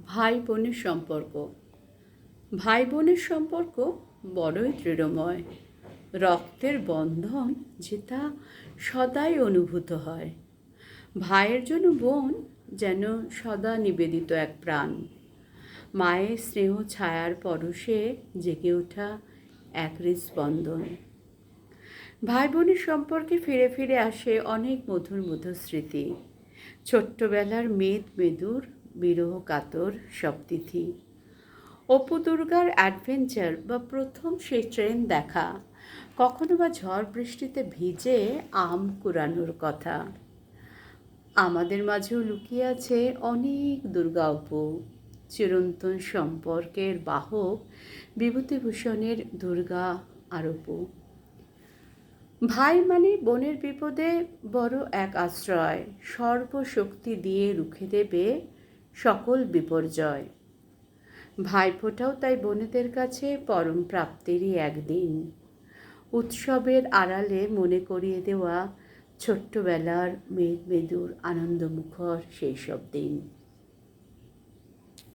ভাই বোনের সম্পর্ক। ভাই বোনের সম্পর্ক বড়ই দৃঢ়ময়। রক্তের বন্ধন যেটা সদাই অনুভূত হয়। ভাইয়ের জন্য বোন যেন সদা নিবেদিত এক প্রাণ। মায়ের স্নেহ ছায়ার পরশে জেগে ওঠা এক হৃদস্পন্দন। ভাই বোনের সম্পর্কে ফিরে ফিরে আসে অনেক মধুর মধুর স্মৃতি। ছোট্টবেলার মেদুর বিরহ কাতর সব তিথি। অপু দুর্গার অ্যাডভেঞ্চার বা প্রথম সেই ট্রেন দেখা, কখনো বা ঝড় বৃষ্টিতে ভিজে আম কুড়ানোর কথা। আমাদের মাঝেও লুকিয়ে আছে অনেক দুর্গা অপু, চিরন্তন সম্পর্কের বাহক বিভূতিভূষণের দুর্গা আর অপু। ভাই মানে বোনের বিপদে বড় এক আশ্রয়, সর্বশক্তি দিয়ে রুখে দেবে সকল বিপর্যয়। ভাইফোঁটাও তাই বোনেদের কাছে পরম প্রাপ্তিরই একদিন, উৎসবের আড়ালে মনে করিয়ে দেওয়া ছোট্টবেলার মেদুর আনন্দমুখর সেই সব দিন।